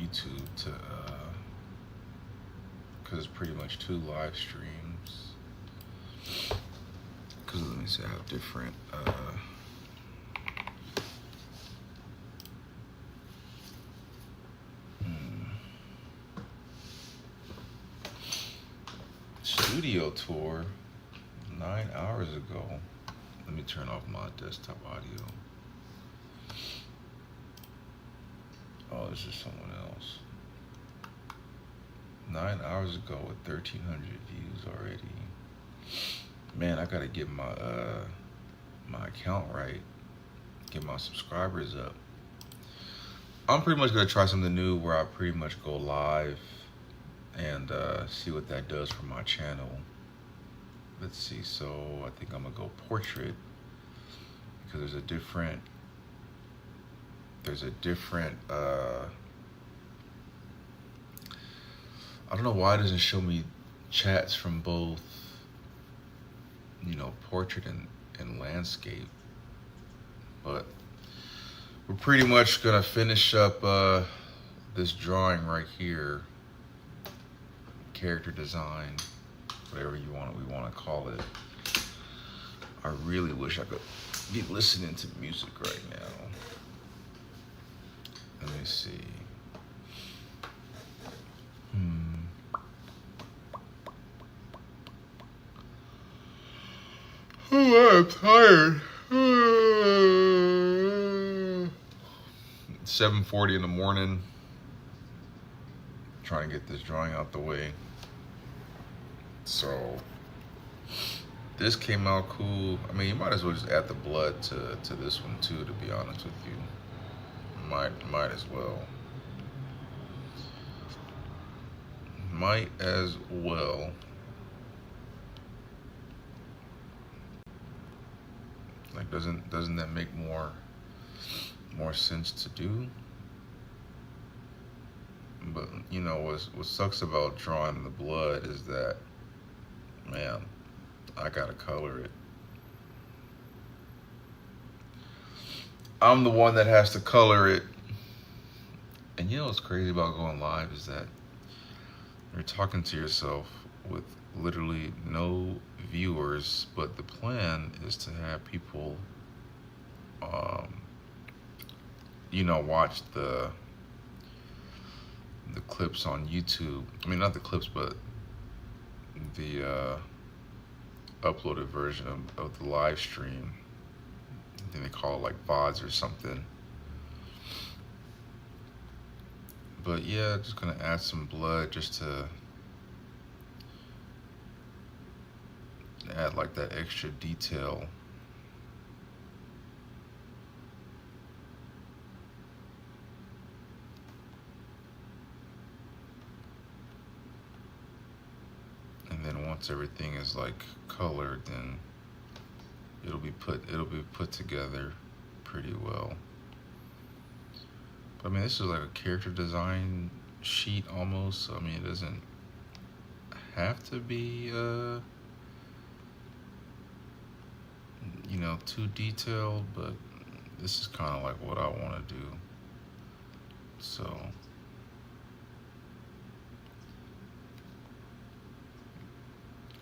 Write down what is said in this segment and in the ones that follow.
YouTube to, because it's pretty much 2 live streams. Because let me see, I have different, studio tour 9 hours ago. Let me turn off my desktop audio. Oh, this is someone else. 9 hours ago with 1,300 views already. Man, I gotta get my my account right. Get my subscribers up. I'm pretty much gonna try something new where I pretty much go live and see what that does for my channel. Let's see, so I think I'm gonna go portrait because there's a different I don't know why it doesn't show me chats from both, you know, portrait and landscape, but we're pretty much gonna finish up this drawing right here, character design, whatever we want to call it. I really wish I could be listening to music right now. Let me see. Oh, I'm tired. 7:40 in the morning. Trying to get this drawing out the way. So this came out cool. I mean, you might as well just add the blood to this one too, to be honest with you. Might as well. Might as well. Like, doesn't that make more sense to do? But you know what sucks about drawing the blood is that, man, I gotta color it. I'm the one that has to color it. And you know what's crazy about going live is that you're talking to yourself with literally no viewers, but the plan is to have people, you know, watch the clips on YouTube. I mean, not the clips, but the uploaded version of the live stream. I think they call it like VODs or something. But yeah, just gonna add some blood just to add like that extra detail. And then once everything is like colored, then it'll be put together pretty well. But I mean, this is like a character design sheet almost. So, I mean, it doesn't have to be you know, too detailed, but this is kind of like what I want to do. So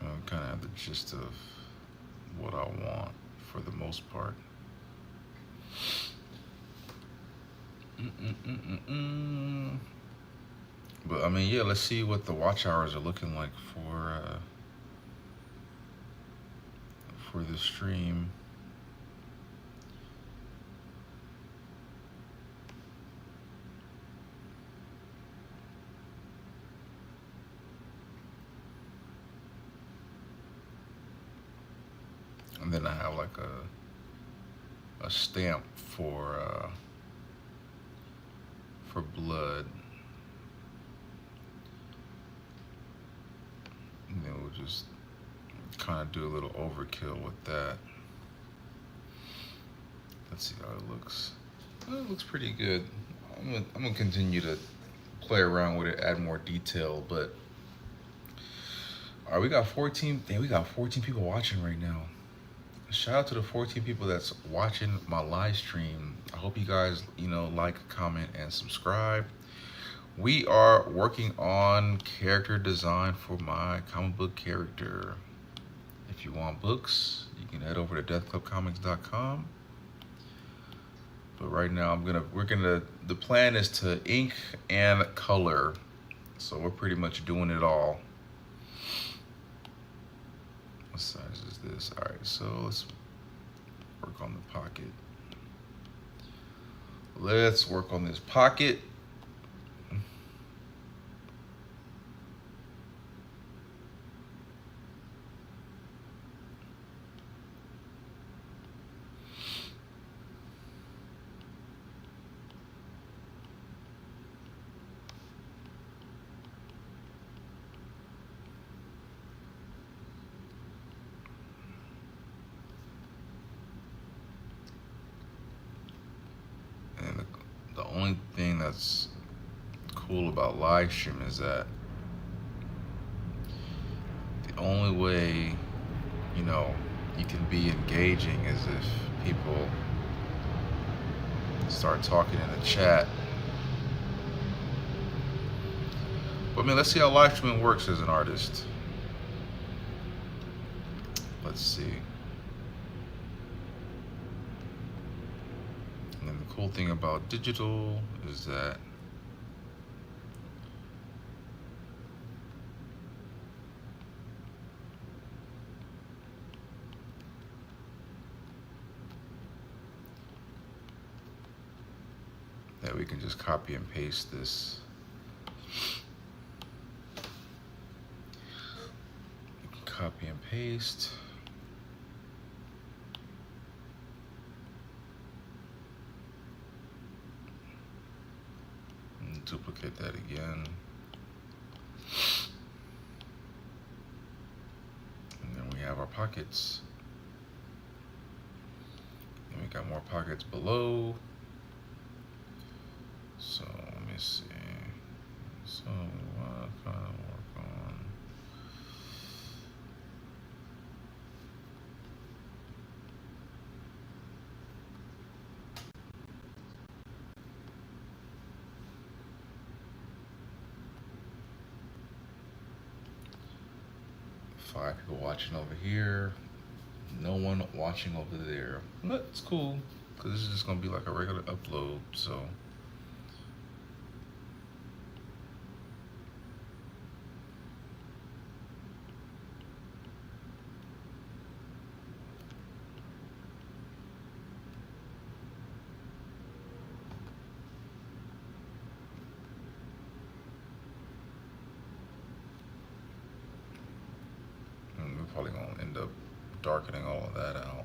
I kind of have the gist of what I want for the most part. But I mean, yeah, let's see what the watch hours are looking like for the stream. And then I have like a stamp for blood. And then we'll just kind of do a little overkill with that. Let's see how it looks. Well, it looks pretty good. I'm gonna continue to play around with it, add more detail. But all right, we got 14 people watching right now. Shout out to the 14 people that's watching my live stream. I hope you guys, you know, like, comment, and subscribe. We are working on character design for my comic book character. If you want books, you can head over to deathclubcomics.com. But right now the plan is to ink and color. So we're pretty much doing it all. What size is this? All right, so let's work on the pocket. Let's work on this pocket. And the only thing that's cool about live stream is that the only way, you know, you can be engaging is if people start talking in the chat. But I mean, let's see how live streaming works as an artist. Let's see. And then the cool thing about digital is that we can just copy and paste this. We can copy and paste. And duplicate that again. And then we have our pockets. And we got more pockets below. So let me see. So what kind of work on? Five people watching over here. No one watching over there. But it's cool because this is just gonna be like a regular upload. So. We're probably gonna end up darkening all of that out.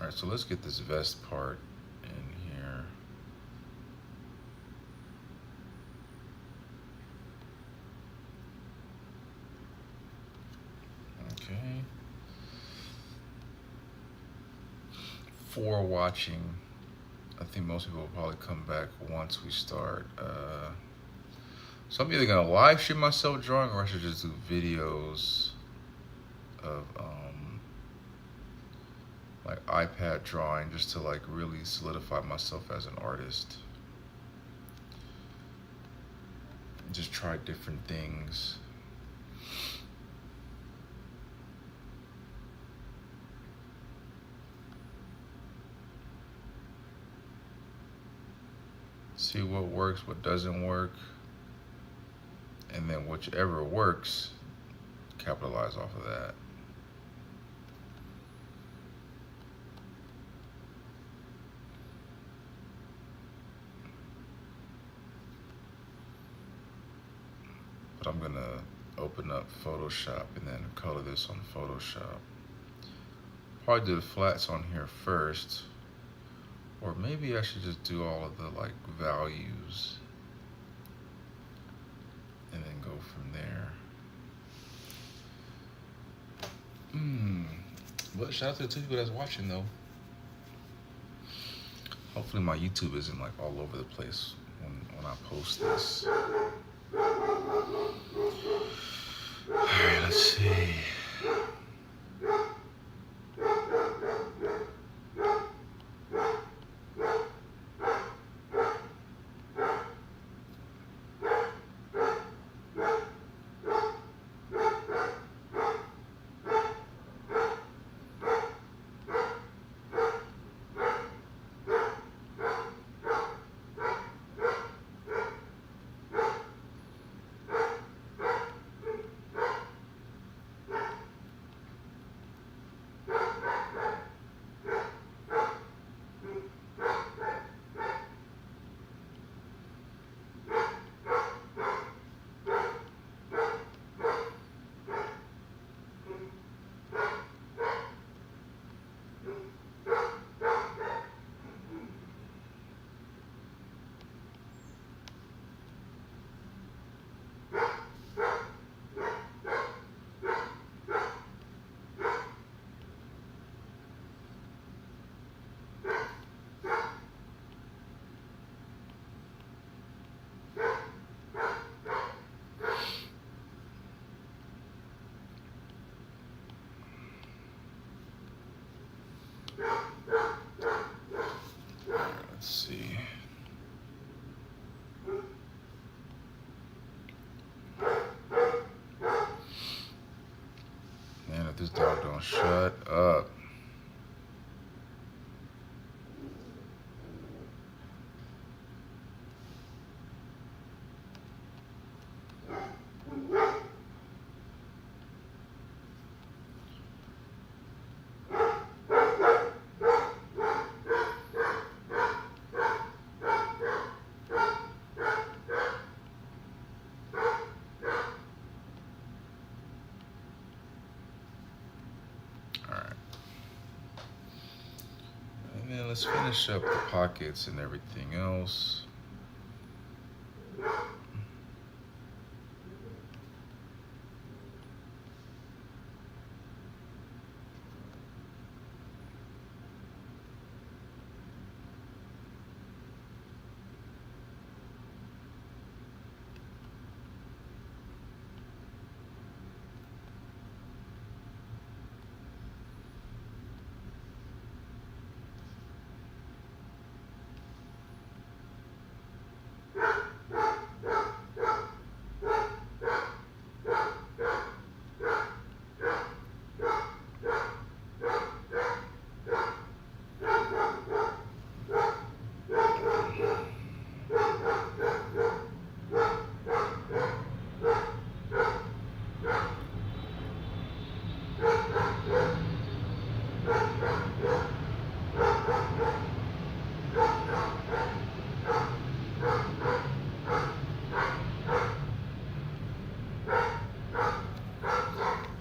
All right, so let's get this vest part in here. Okay. For watching. I think most people will probably come back once we start. So I'm either gonna live stream myself drawing, or I should just do videos of like iPad drawing, just to like really solidify myself as an artist. Just try different things. See what works, what doesn't work, and then whichever works, capitalize off of that. But I'm gonna open up Photoshop and then color this on Photoshop. Probably do the flats on here first. Or maybe I should just do all of the like values and then go from there. But shout out to the two people that's watching though. Hopefully my YouTube isn't like all over the place when I post this. Alright, let's see. this dog don't shut up. Alright. And then let's finish up the pockets and everything else.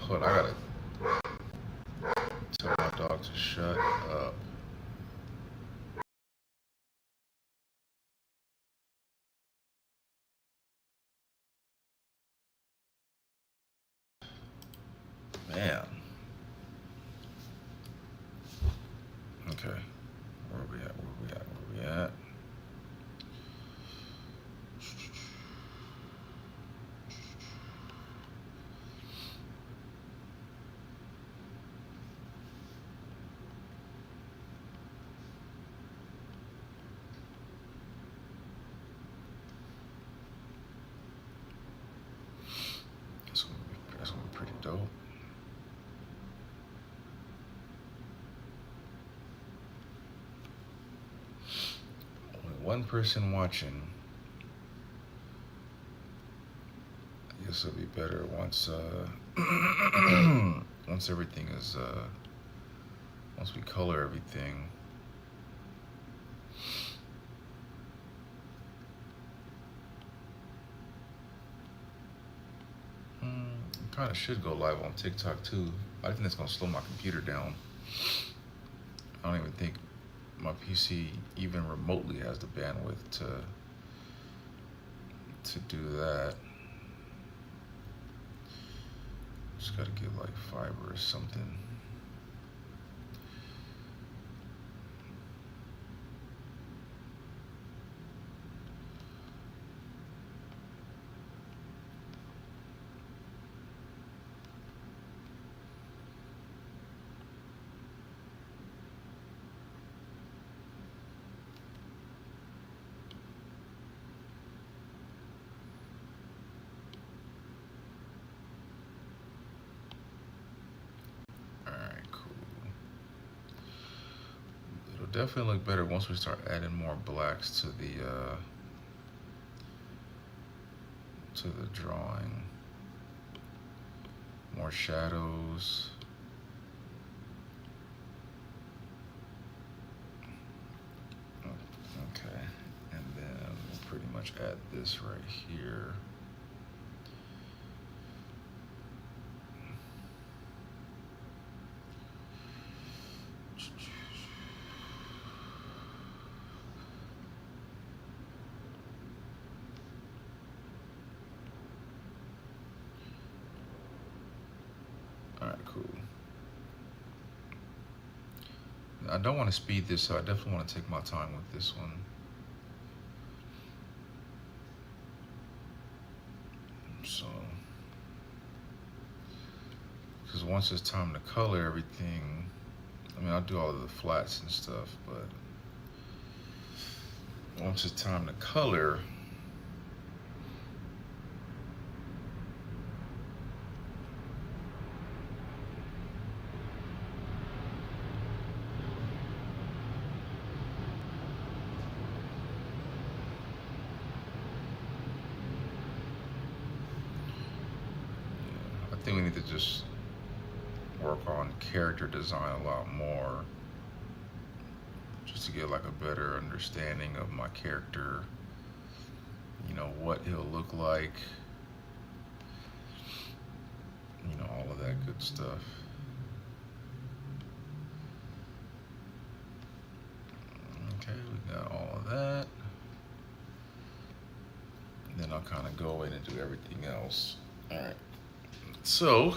Hold on, I gotta tell my dog to shut up. Man. Okay. Where we at? Where we at? Where we at? That's gonna be pretty dope. Only one person watching. I guess it'll be better once once everything is once we color everything. Kind of should go live on TikTok too. I think that's gonna slow my computer down. I don't even think my PC even remotely has the bandwidth to do that. Just gotta get like fiber or something. Definitely look better once we start adding more blacks to the drawing. More shadows. Okay, and then we'll pretty much add this right here. Cool. I don't want to speed this, so I definitely want to take my time with this one. So, because once it's time to color everything, I mean, I'll do all of the flats and stuff, but once it's time to color, think we need to just work on character design a lot more, just to get like a better understanding of my character, you know, what he'll look like, you know, all of that good stuff. Okay, we got all of that. And then I'll kind of go in and do everything else. All right, so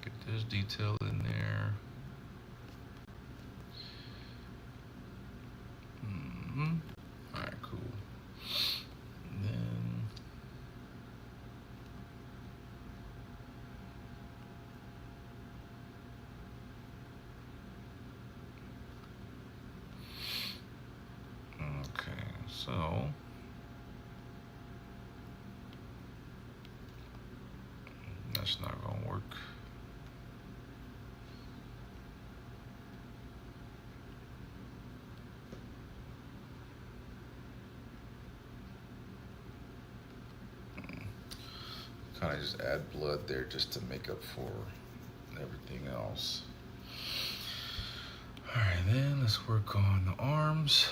get this detail in there. All right, cool. And then okay, so that's not gonna work. Kind of just add blood there just to make up for everything else. All right, then let's work on the arms.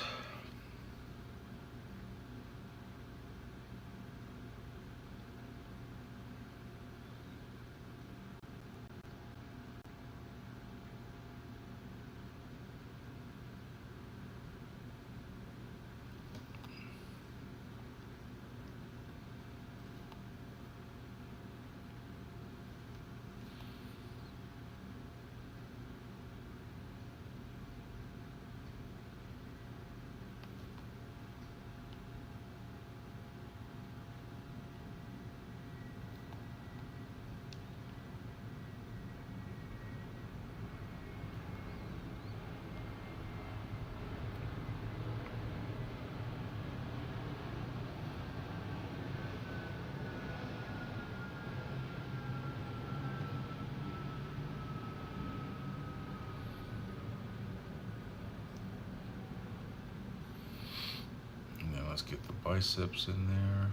Let's get the biceps in there.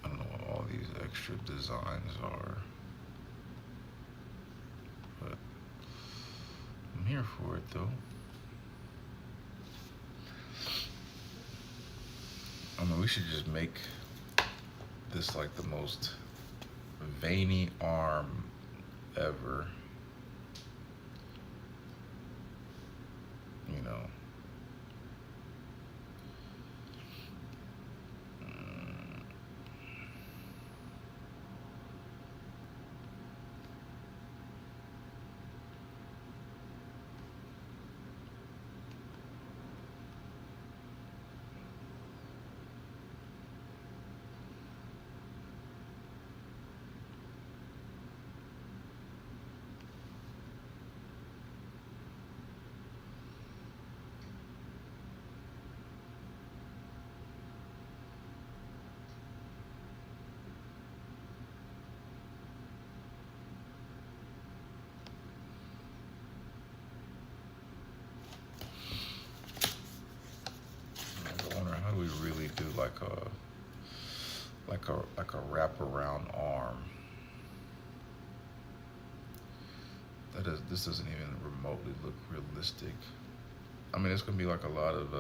I don't know what all these extra designs are, but I'm here for it though. I mean, we should just make this like the most veiny arm ever, you know. We really do like a wraparound arm. This doesn't even remotely look realistic. I mean, it's gonna be like a lot of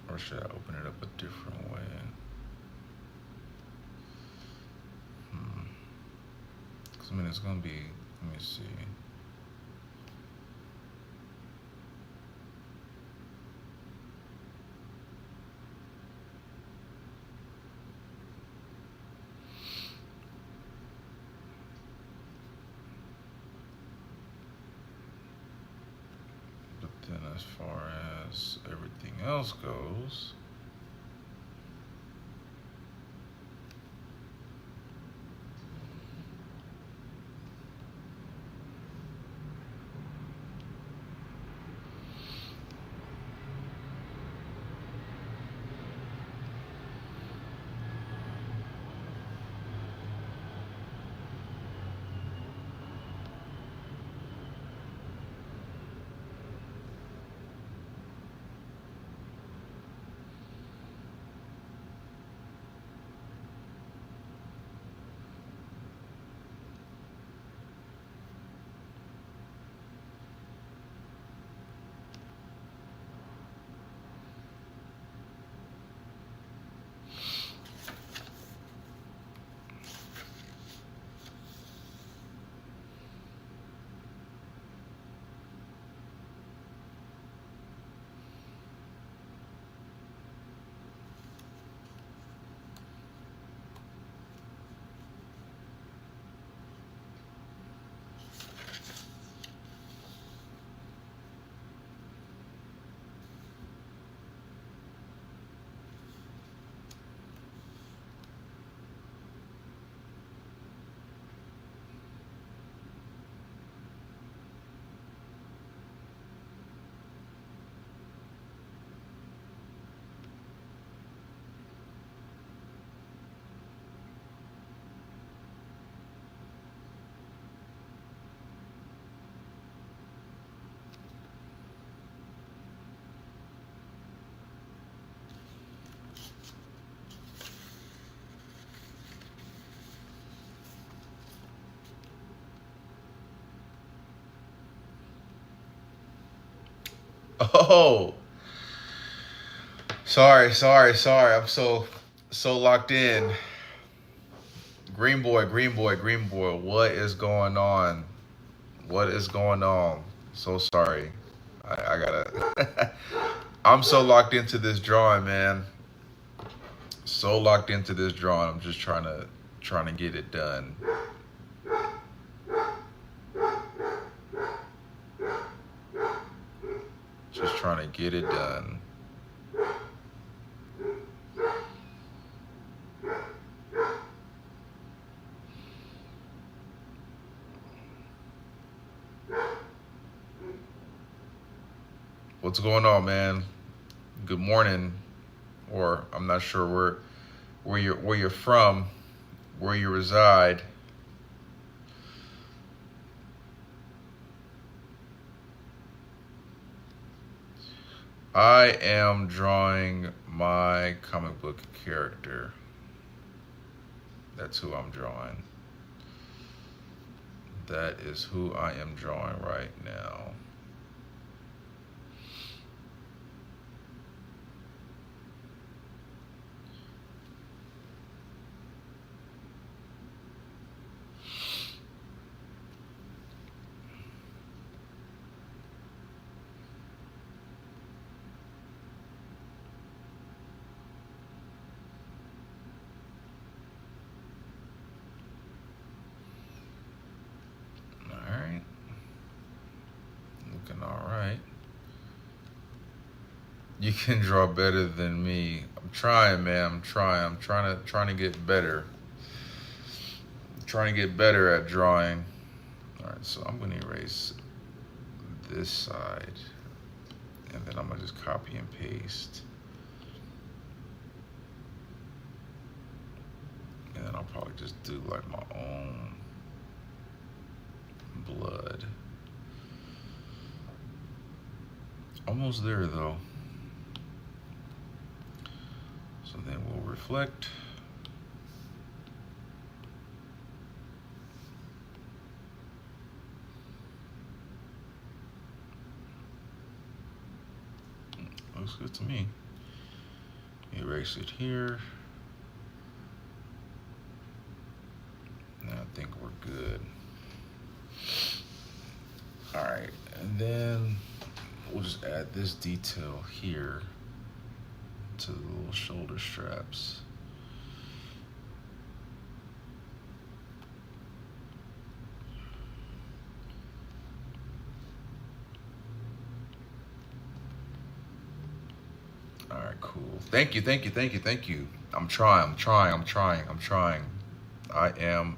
or should I open it up a different way? I mean, it's gonna be, let me see. But then as far as everything else goes, Oh, sorry. I'm so locked in. Green boy. What is going on? What is going on? So sorry. I gotta. I'm so locked into this drawing, man. So locked into this drawing. I'm just trying to get it done. Just trying to get it done. What's going on, man? Good morning, or I'm not sure where you're from, where you reside. I am drawing my comic book character. That's who I'm drawing. That is who I am drawing right now. All right. Looking all right. You can draw better than me. I'm trying, man. I'm trying to get better. I'm trying to get better at drawing. All right, so I'm gonna erase this side, and then I'm gonna just copy and paste. And then I'll probably just do like my own blood. Almost there though. So then we'll reflect. Looks good to me. Erase it here. And I think we're good. All right, and then we'll just add this detail here to the little shoulder straps. All right, cool. Thank you. I'm trying. I am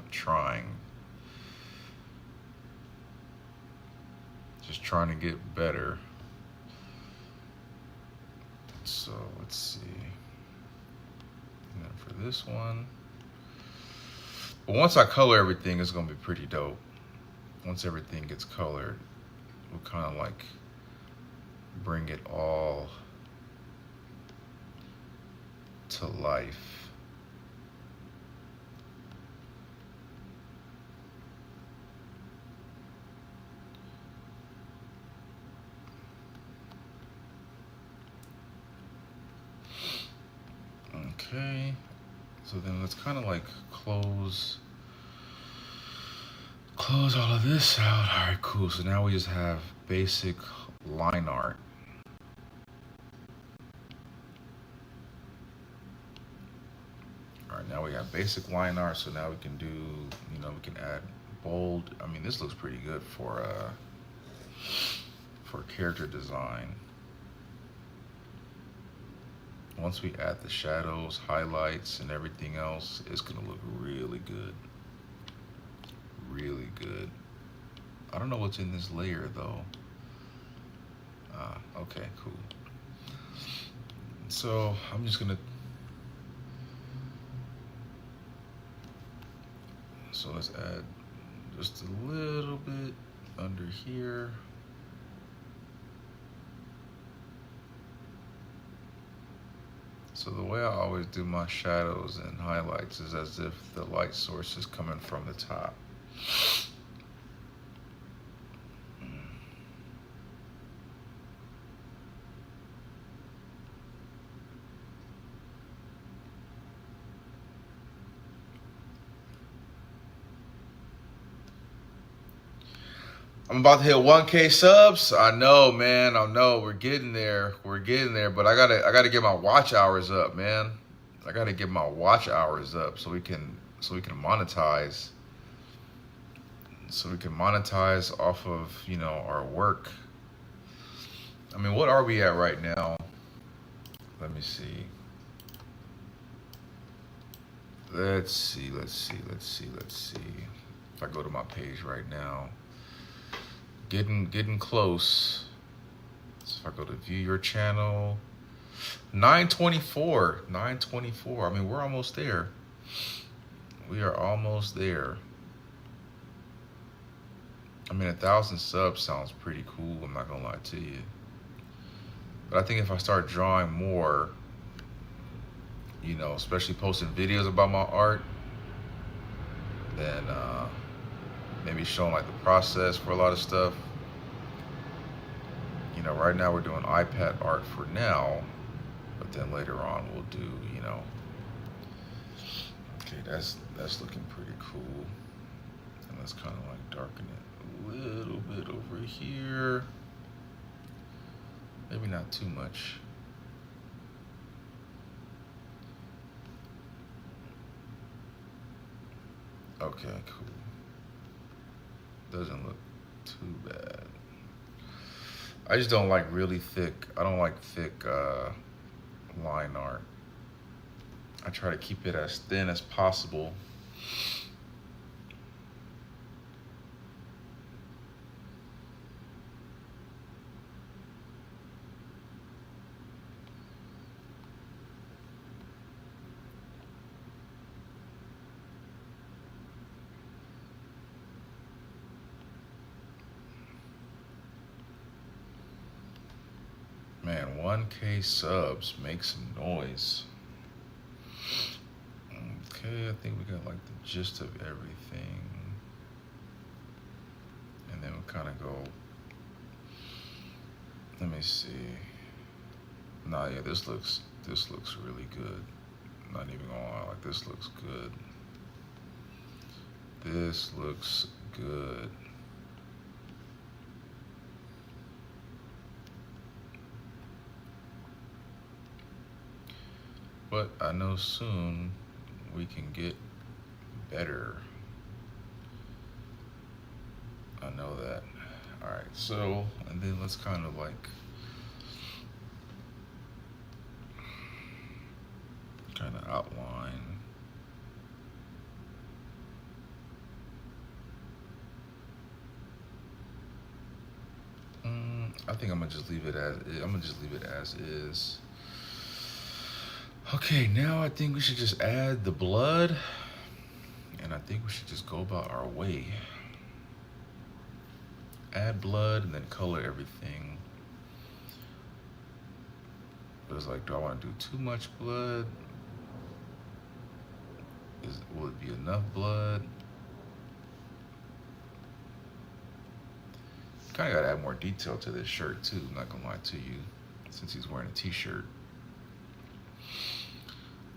trying. Just trying to get better. So let's see. And then for this one, but once I color everything, it's gonna be pretty dope. Once everything gets colored, we'll kind of like bring it all to life. Okay, so then let's kind of like close all of this out. All right, cool. So now we just have basic line art. All right, now we have basic line art. So now we can do, we can add bold. I mean, this looks pretty good for character design. Once we add the shadows, highlights, and everything else, it's gonna look really good. Really good. I don't know what's in this layer though. Okay, cool. So I'm just gonna, so let's add just a little bit under here. So the way I always do my shadows and highlights is as if the light source is coming from the top. I'm about to hit 1K subs. I know, man. I know we're getting there. We're getting there. But I gotta get my watch hours up, man. I gotta get my watch hours up so we can monetize. So we can monetize off of our work. I mean, what are we at right now? Let me see. Let's see. If I go to my page right now, getting close. So if I go to view your channel, 924. I mean, we're almost there. We are almost there. I mean, 1,000 subs sounds pretty cool. I'm not gonna lie to you. But I think if I start drawing more, especially posting videos about my art, then maybe showing like the process for a lot of stuff. Right now we're doing iPad art for now, but then later on we'll do, okay, that's looking pretty cool. And let's kind of like darken it a little bit over here. Maybe not too much. Okay, cool. Doesn't look too bad. I just don't like really thick. I don't like thick line art. I try to keep it as thin as possible. Man, 1K subs, make some noise. Okay, I think we got like the gist of everything. And then we'll kind of go, let me see. Nah, yeah, this looks really good. Not even gonna lie, like this looks good. This looks good. But I know soon we can get better. I know that. All right, so, and then let's kind of like, kind of outline. I think I'm gonna just leave it as is. Okay, now I think we should just add the blood, and I think we should just go about our way. Add blood and then color everything. But it's like, do I want to do too much blood? Will it be enough blood? Kind of gotta add more detail to this shirt too, I'm not gonna lie to you, since he's wearing a t-shirt.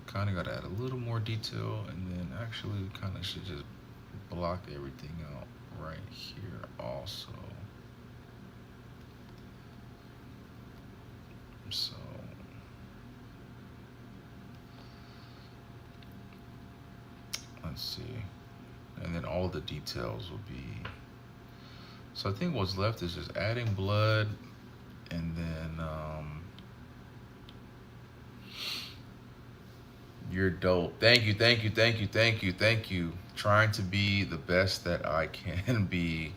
Kind of gotta add a little more detail, and then actually kind of should just block everything out right here also. So let's see, and then all the details will be, so I think what's left is just adding blood, and then you're dope. Thank you. Trying to be the best that I can be.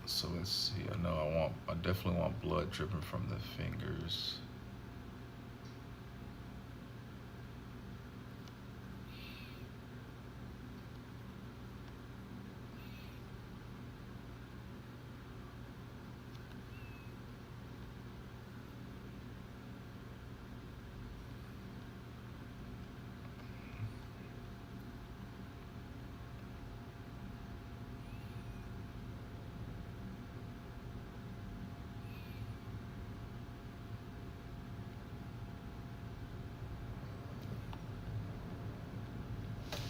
So let's see. I definitely want blood dripping from the fingers.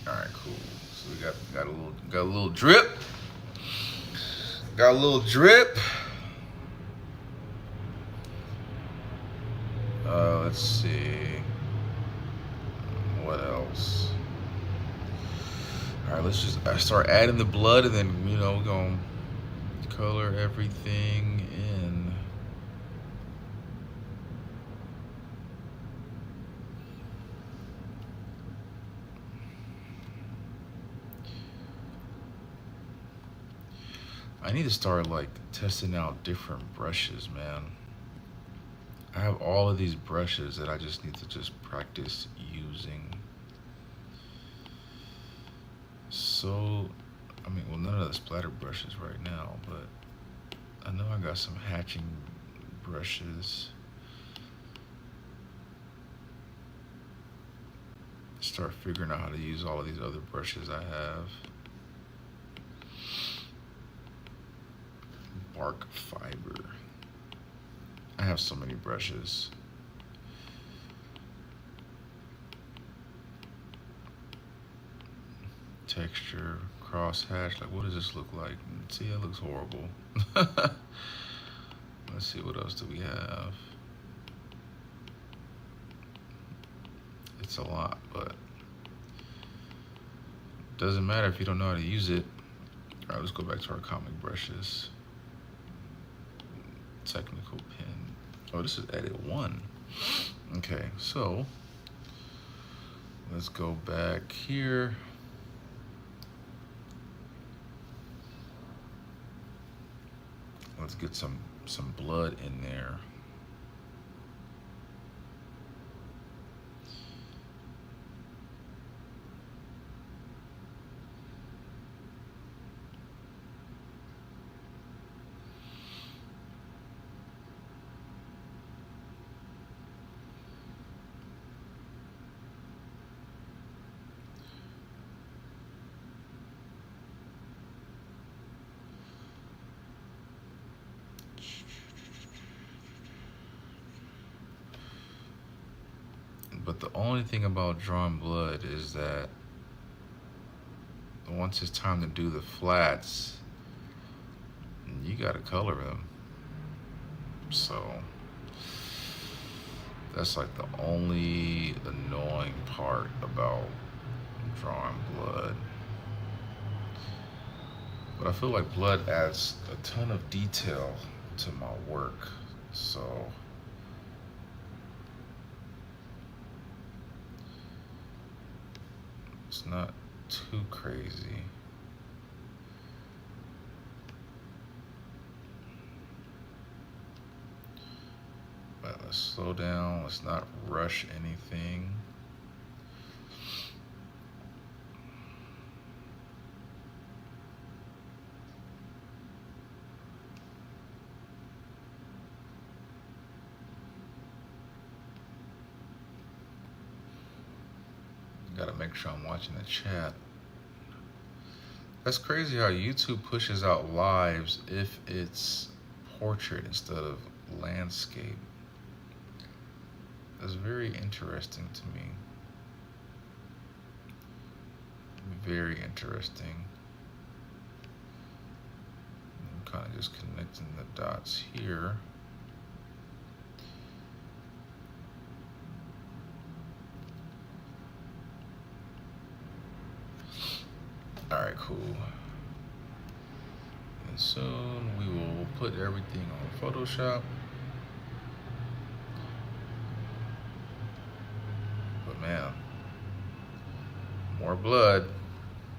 All right, cool. So we got a little drip. Got a little drip. Let's see. What else? All right, let's just start adding the blood, and then we're gonna color everything in. I need to start like testing out different brushes, man. I have all of these brushes that I just need to just practice using. So, I mean, well, none of the splatter brushes right now, but I know I got some hatching brushes. Start figuring out how to use all of these other brushes I have. Bark fiber. I have so many brushes. Texture, crosshatch. Like, what does this look like? See, it looks horrible. Let's see, what else do we have? It's a lot, but doesn't matter if you don't know how to use it. All right, let's go back to our comic brushes. Technical pen. Oh, this is edit 1. Okay, so let's go back here. Let's get some blood in there. But the only thing about drawing blood is that once it's time to do the flats, you gotta color them. So that's like the only annoying part about drawing blood. But I feel like blood adds a ton of detail to my work, so it's not too crazy. But let's slow down, let's not rush anything. Gotta make sure I'm watching the chat. That's crazy how YouTube pushes out lives if it's portrait instead of landscape. That's very interesting to me. Very interesting. I'm kind of just connecting the dots here. All right, cool. And soon we will put everything on Photoshop. But man, more blood.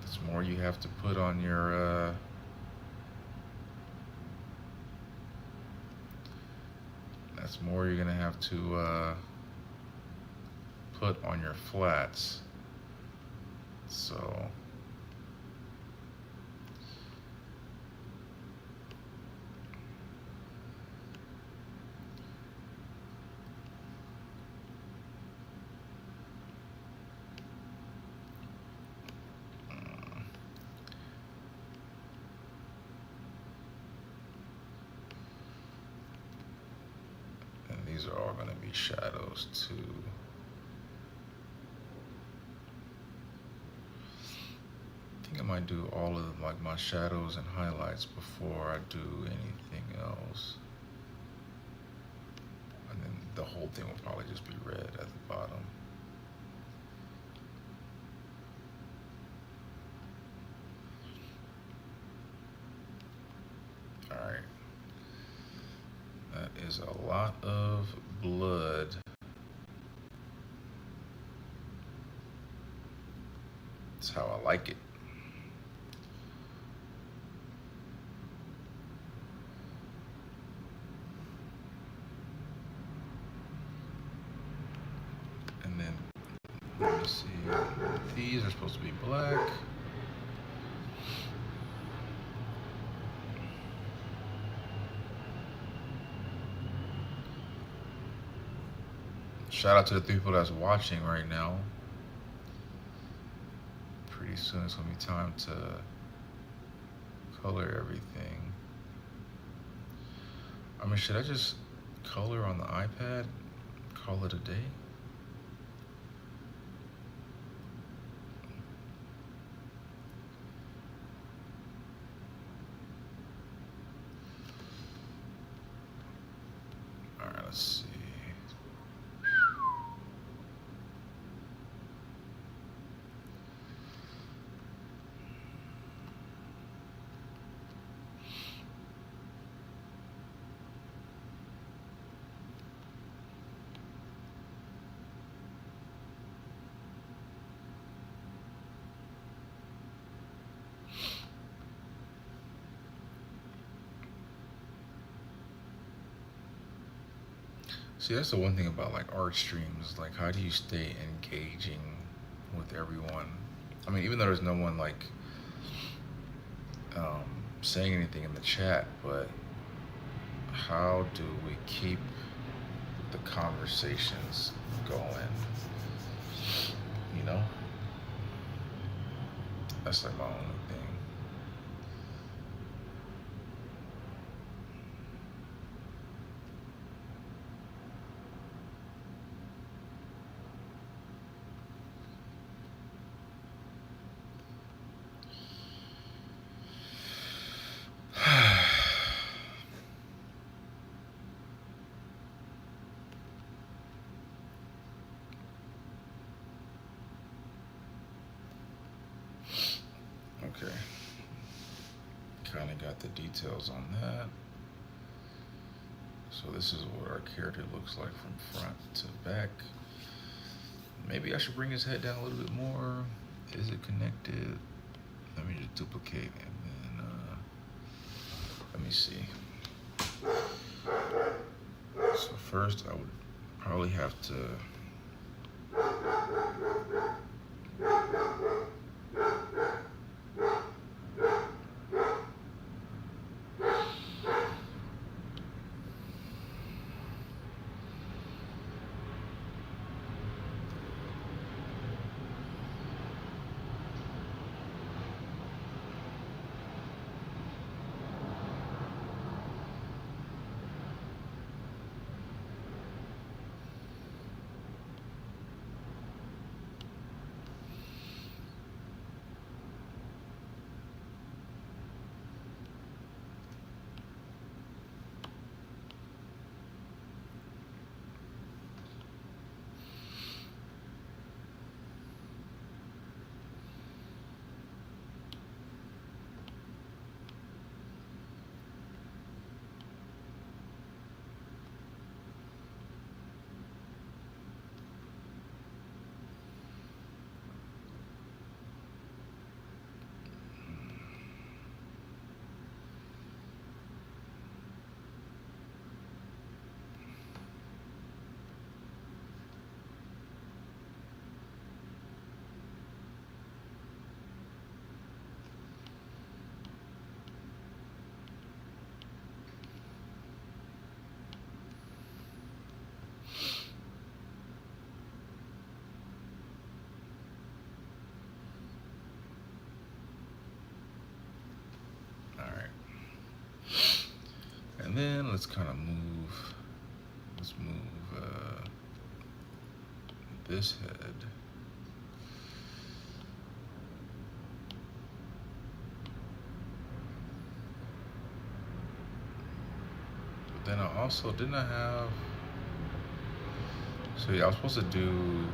That's more you have to put on your that's more you're gonna have to put on your flats. So these are all going to be shadows too. I think I might do all of like my shadows and highlights before I do anything else. And then the whole thing will probably just be red at the bottom. All right. That is a lot of blood. That's how I like it. And then, let me see, these are supposed to be black. Shout out to the people that's watching right now. Pretty soon it's gonna be time to color everything. I mean, should I just color on the iPad? Call it a day? All right, let's see. See, that's the one thing about like art streams. Like, how do you stay engaging with everyone? I mean, even though there's no one like um, saying anything in the chat, but how do we keep the conversations going? You know, that's like my only thing. Okay, kind of got the details on that. So this is what our character looks like from front to back. Maybe I should bring his head down a little bit more. Is it connected? Let me just duplicate and then let me see. So first I would probably have to and then let's kind of move, let's move this head. also, didn't I have? So yeah, I was supposed to do.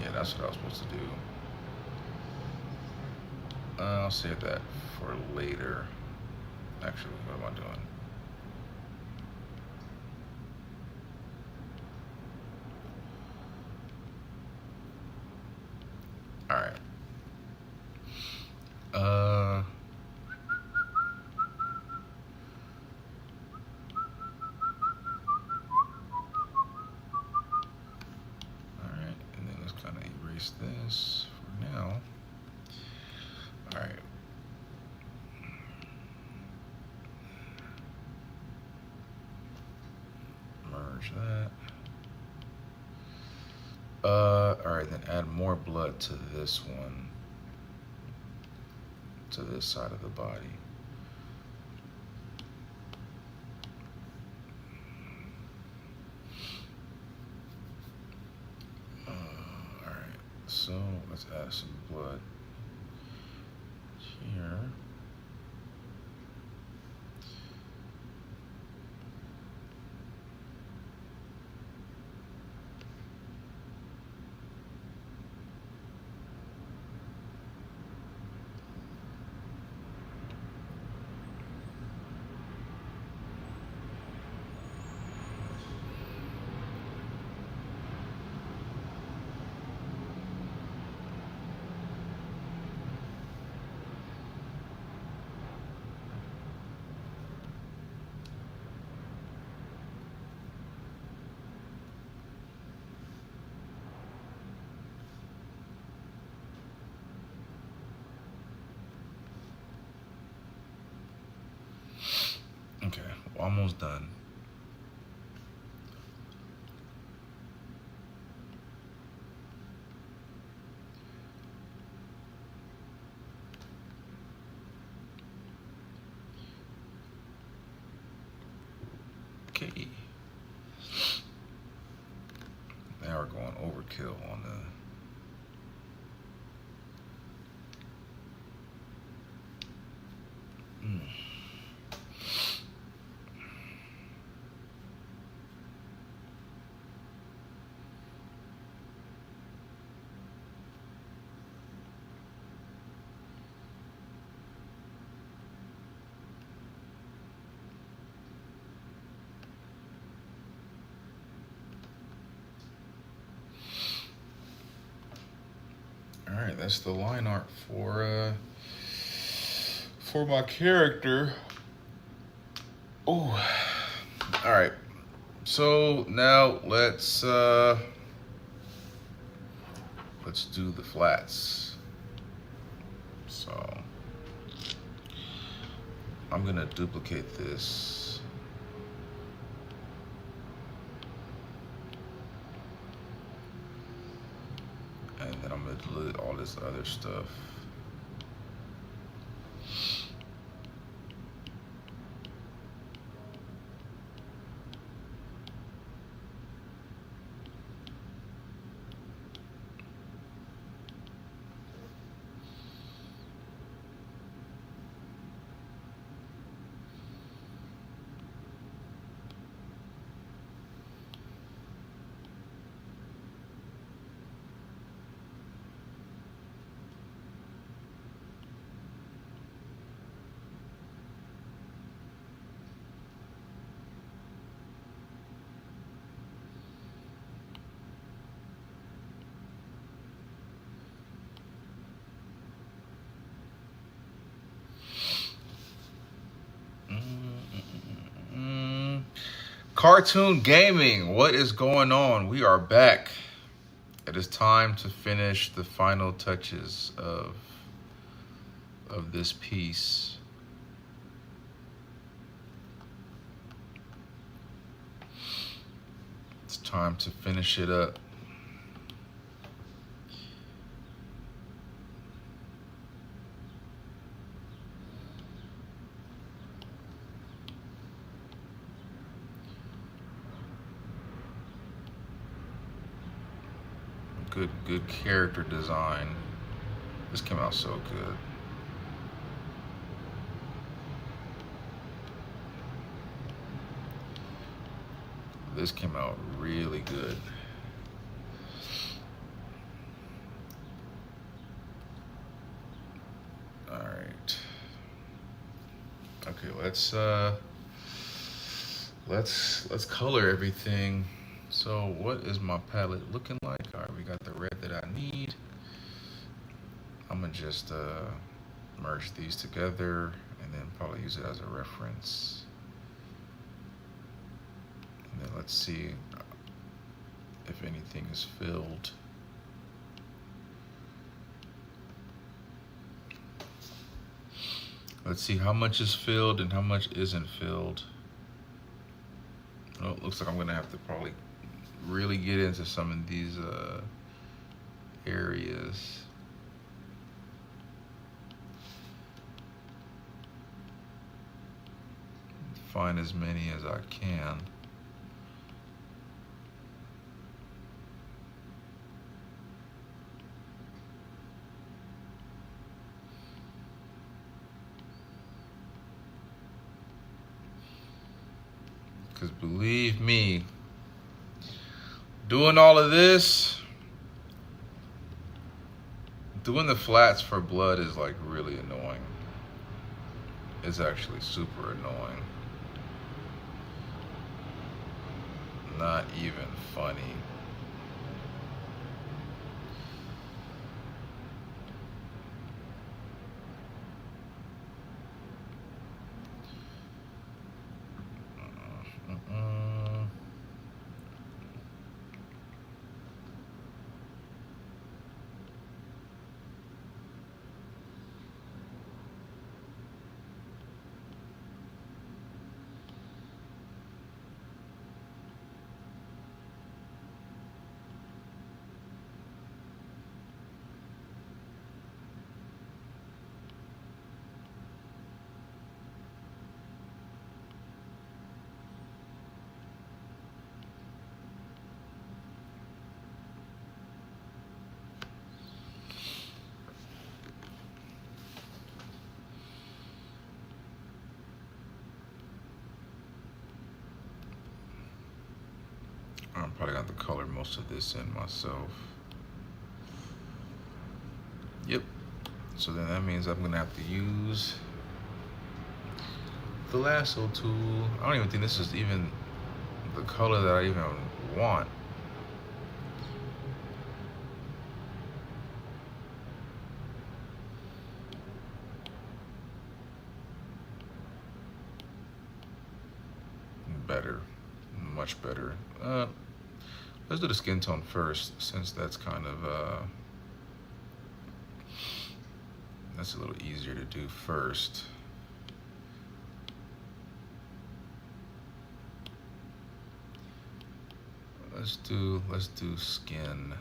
Yeah, that's what I was supposed to do. I'll save that for later. Actually, what am I doing? All right. Uh. All right, and then let's kind of erase this for now. All right. Merge that. All right, then add more blood to this one, to this side of the body. All right, so let's add some blood here. Okay, almost done. Okay. Now we're going overkill on the. All right, that's the line art for my character. Oh, all right. So now let's do the flats. So I'm gonna duplicate this. And then I'm gonna delete all this other stuff. Cartoon Gaming, what is going on? We are back. It is time to finish the final touches of this piece. It's time to finish it up. Good character design. This came out so good. this came out really good. All right. Okay, let's color everything. So what is my palette looking like? All right, we got the red that I need. I'm gonna just merge these together and then probably use it as a reference. And then let's see if anything is filled. Let's see how much is filled and how much isn't filled. Oh, it looks like I'm gonna have to probably really get into some of these areas. Find as many as I can. Because believe me, doing all of this, doing the flats for blood is like really annoying. It's actually super annoying. Not even funny. I'm probably going to have to color most of this in myself. Yep. So then that means I'm going to have to use the lasso tool. I don't even think this is even the color that I even want. Better. Much better. Let's do the skin tone first, since that's kind of that's a little easier to do first. Let's do skin.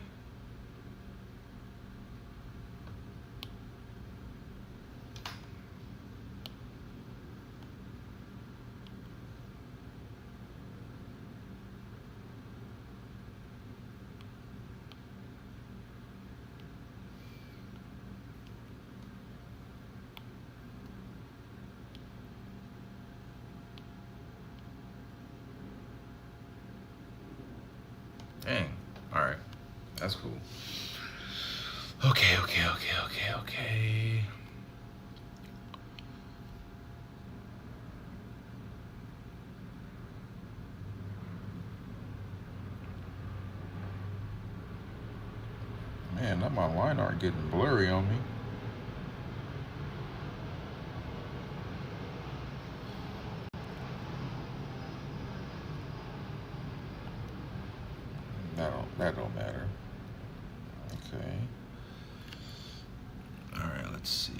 Dang. All right. That's cool. Okay. Man, now my line art getting blurry on me. That don't matter. Okay. All right, let's see.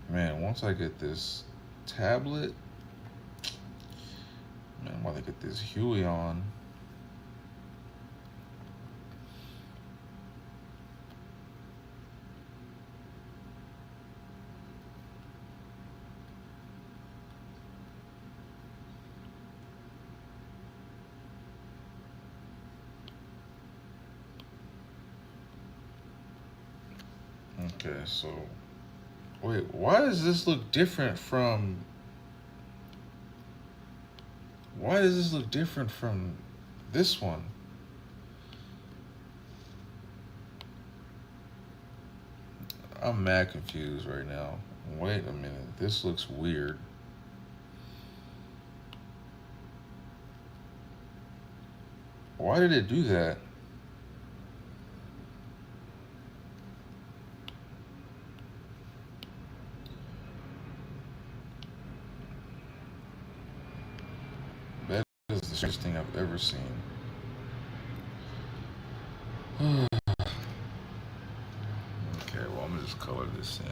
Man, once I get this tablet, man, I'm about to get this Huey on. Okay, so Wait, why does this look different from... Why does this look different from this one? I'm mad confused right now. Wait a minute, this looks weird. Why did it do that? That is the strangest thing I've ever seen. Okay, well, I'm gonna just color this in.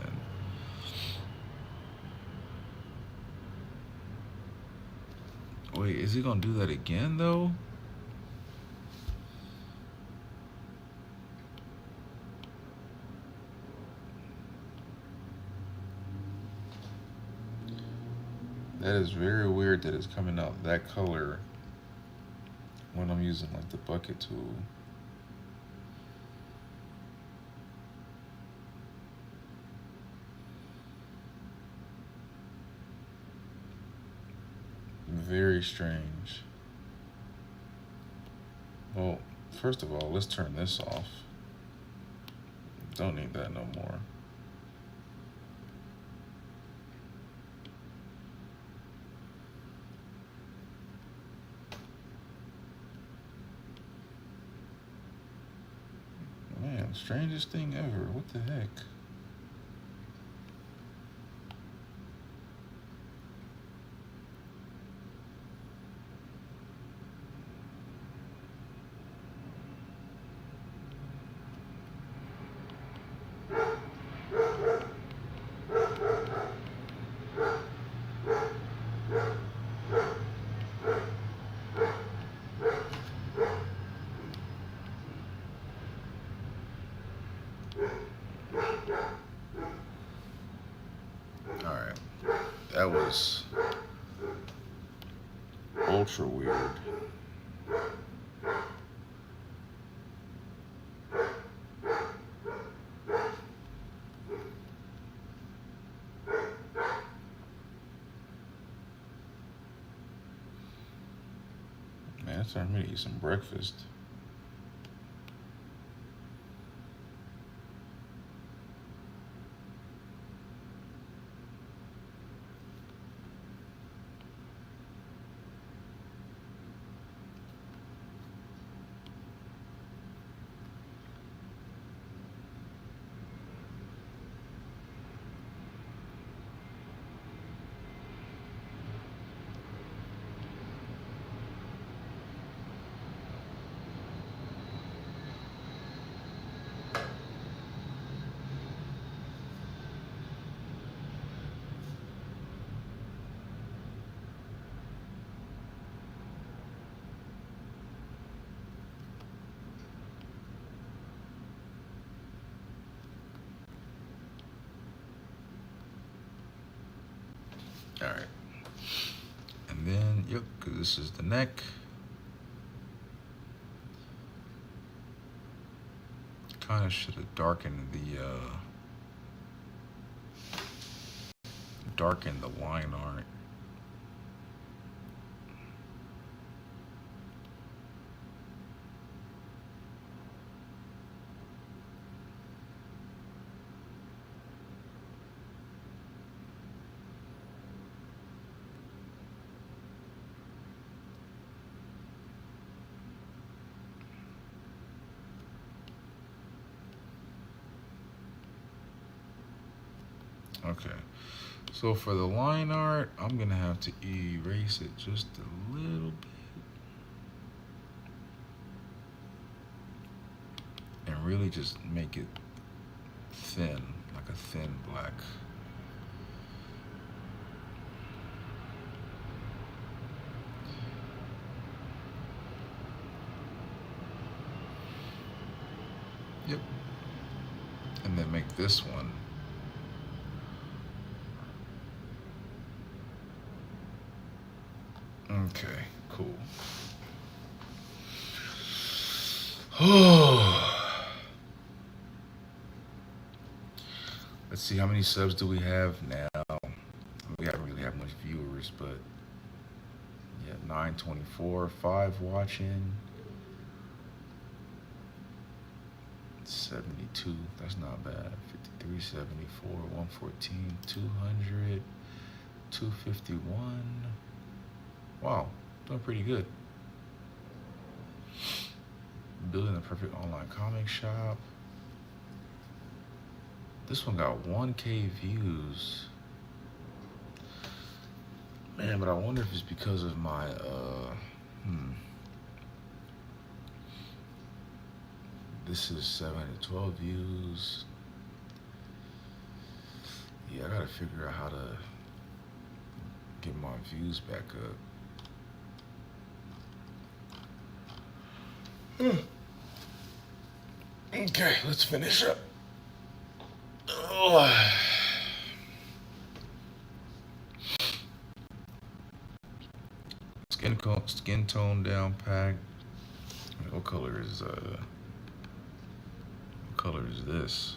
Wait, is he gonna do that again though? That is very weird that it's coming out that color when I'm using like the bucket tool. Very strange. Well, first of all, let's turn this off. Don't need that no more. Man, strangest thing ever. What the heck? Alright. That was ultra weird. Man, it's time for me to eat some breakfast. Alright. And then, yep, because this is the neck. Kind of should have darkened the line art. Okay, so for the line art, I'm gonna have to erase it just a little bit and really just make it thin, like a thin black. Yep. And then make this one okay, cool. Let's see, how many subs do we have now? We don't really have much viewers, but yeah, 924, 5 watching, 72. That's not bad. 53, 74, 114, 200, 251. Wow, doing pretty good. Building the perfect online comic shop. This one got 1K views. Man, but I wonder if it's because of my, This is 712 views. Yeah, I gotta figure out how to get my views back up. Okay, let's finish up. Oh. Skin tone down pack. What color is this?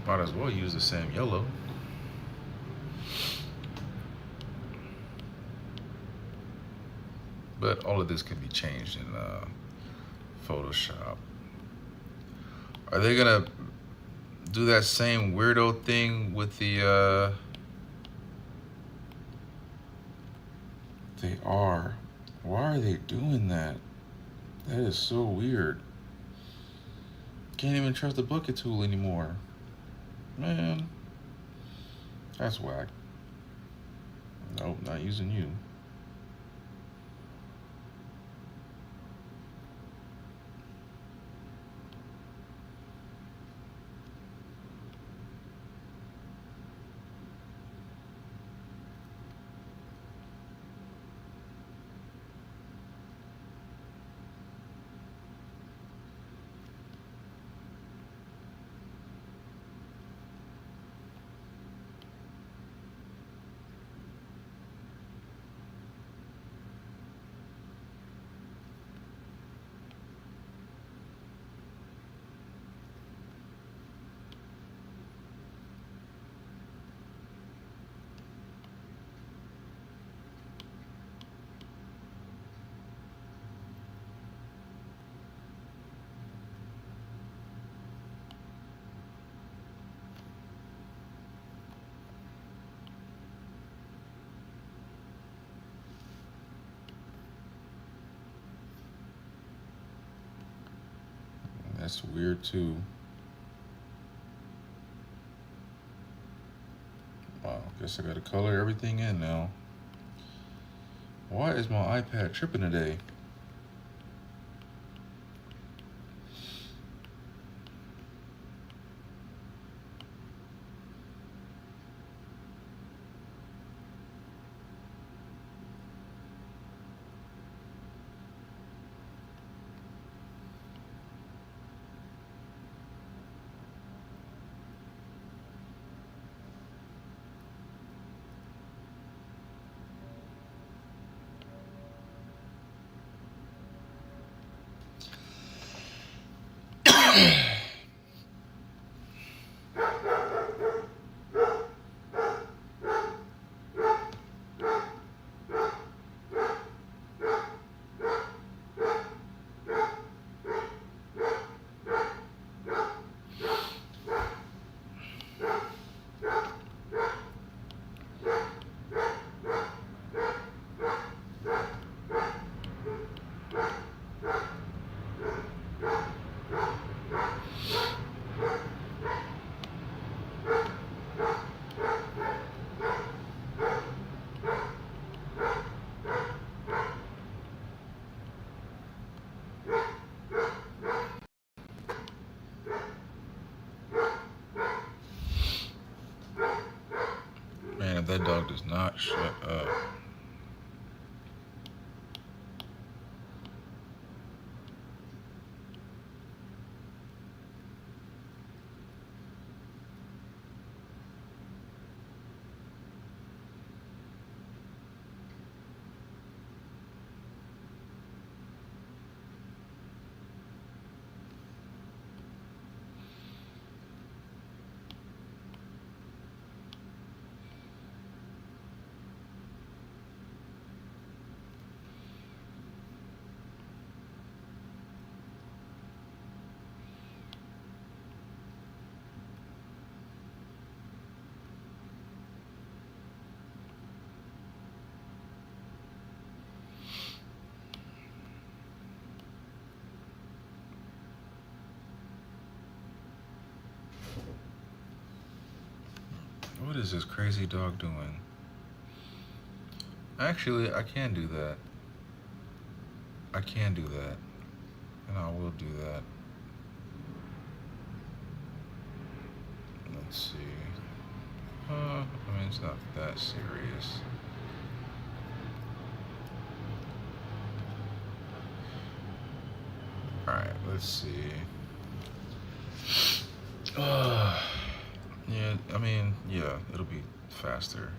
Might as well use the same yellow. But all of this can be changed in Photoshop. Are they gonna do that same weirdo thing with the They are. Why are they doing that? That is so weird. Can't even trust the bucket tool anymore. Man, that's whack. Nope, not using you. That's weird too. Wow, guess I gotta color everything in now. Why is my iPad tripping today? Man, if that dog does not shut up. is this crazy dog doing? Actually, I can do that. I can do that. And I will do that. Let's see. I mean, it's not that serious. Alright, let's see. Yeah, I mean, yeah, it'll be faster.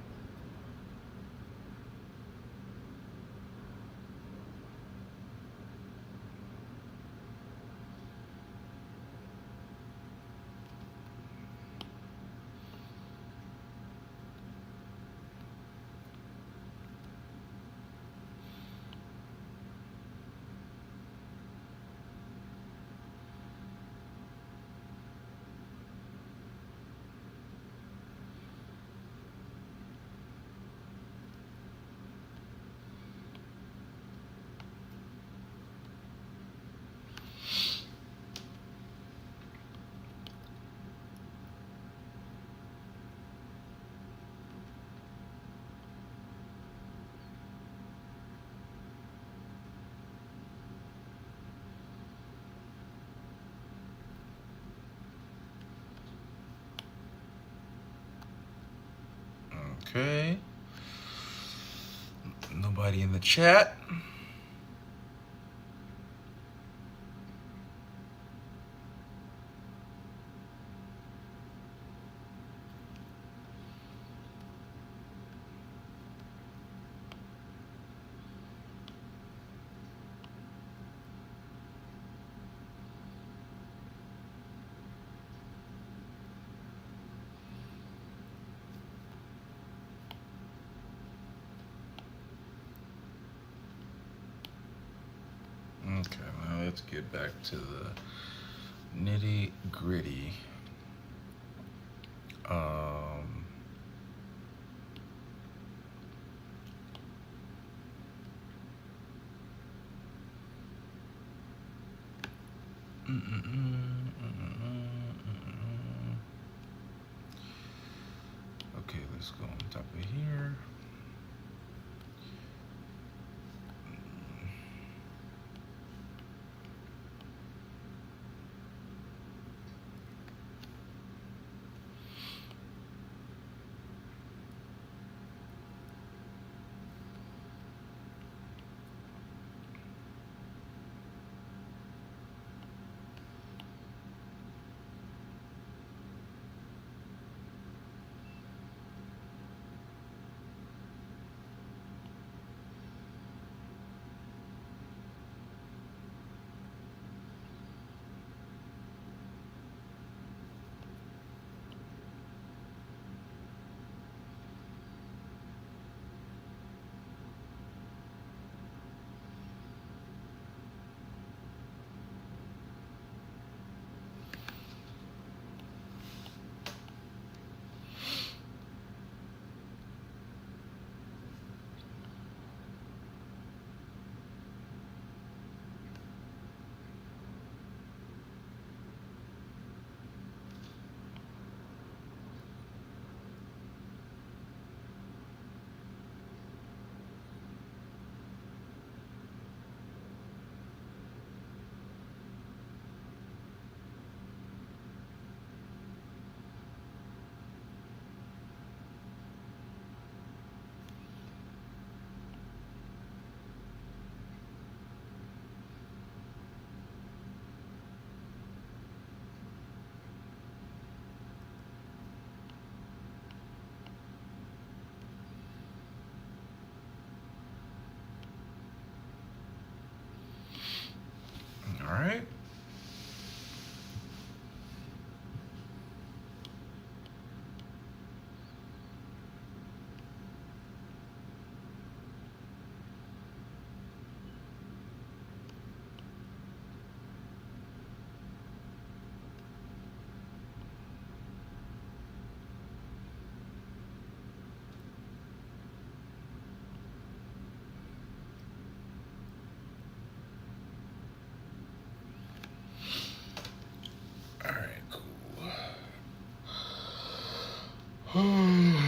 Okay. Nobody in the chat. Okay, now let's get back to the nitty gritty. Okay, let's go on top of here. All right. All right, cool.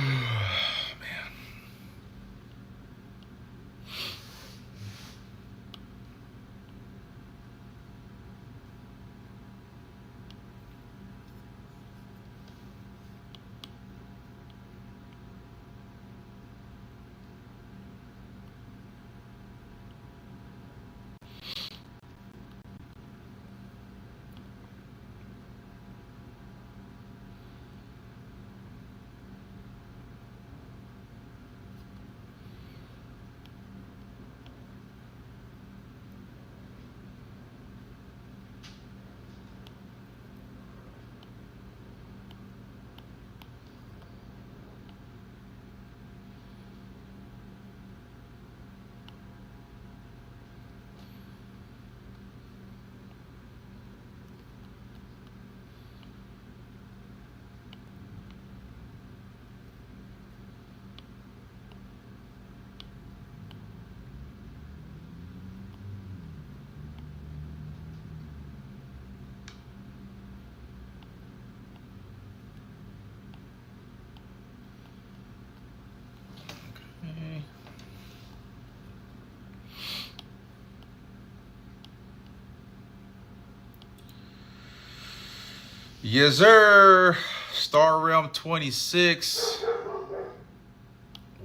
Yes, sir. Star Realm 26.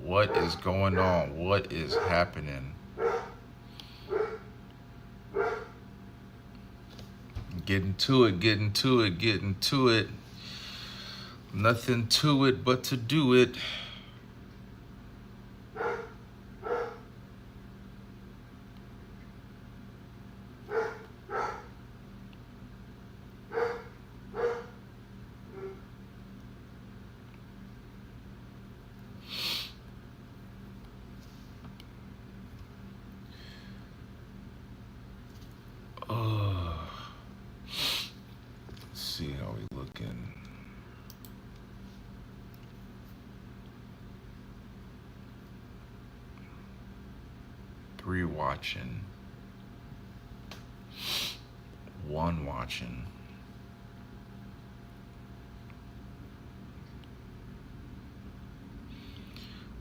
What is going on? What is happening? Getting to it, getting to it, getting to it. Nothing to it but to do it. Let's see how we looking. Three watching. One watching.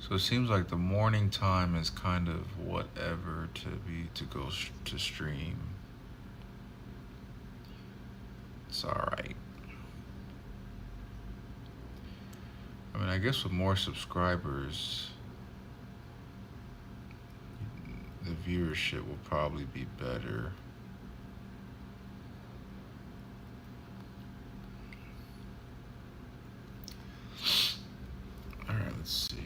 So it seems like the morning time is kind of whatever to go to stream. It's all right. I mean, I guess with more subscribers, the viewership will probably be better. All right, let's see.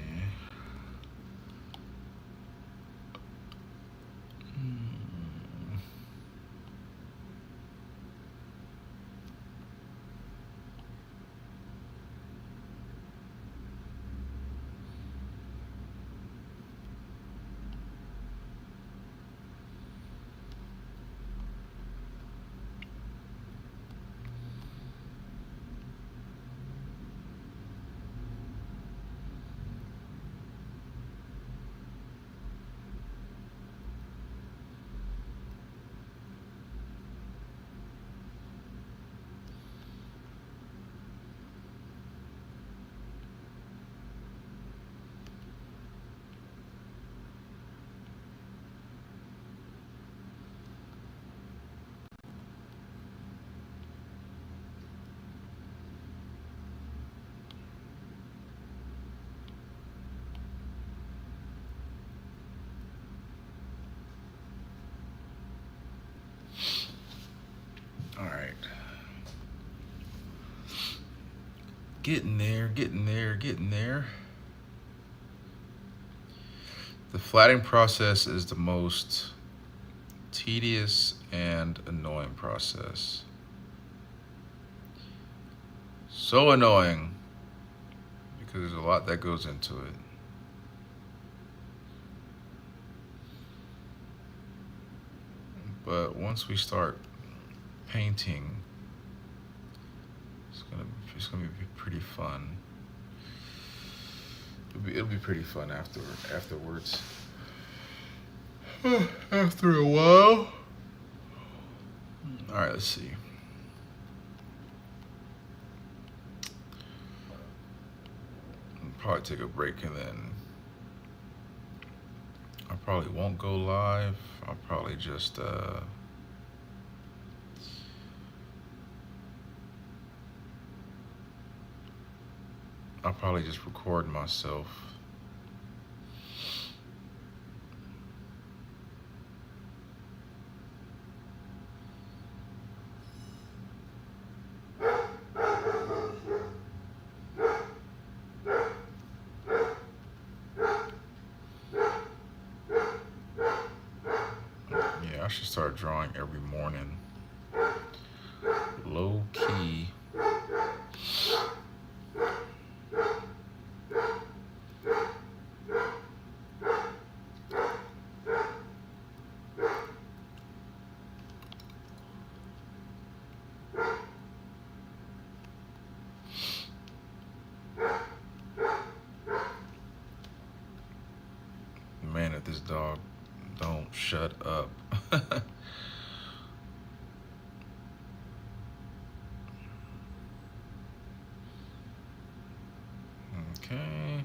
All right. Getting there, getting there, getting there. The flattening process is the most tedious and annoying process. So annoying because there's a lot that goes into it. But once we start painting, it's gonna be pretty fun. It'll be pretty fun afterwards. After a while. All right, let's see. I'll probably take a break and then I probably won't go live. I'll probably just record myself. Yeah, I should start drawing every morning. Low key. Man, if this dog don't shut up. Okay.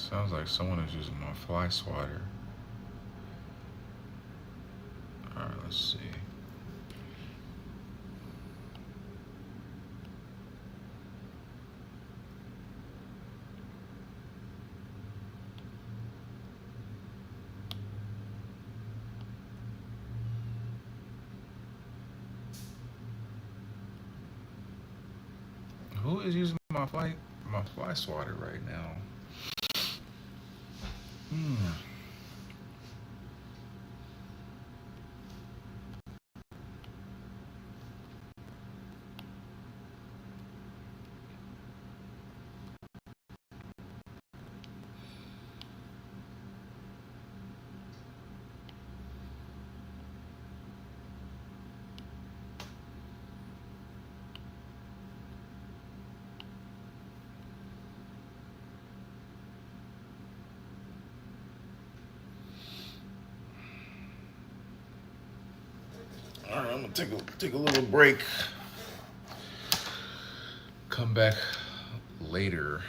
Sounds like someone is using my fly swatter. Alright, let's see. Who is using my fly swatter right now? Hmm. All right, I'm gonna take a little break. Come back later.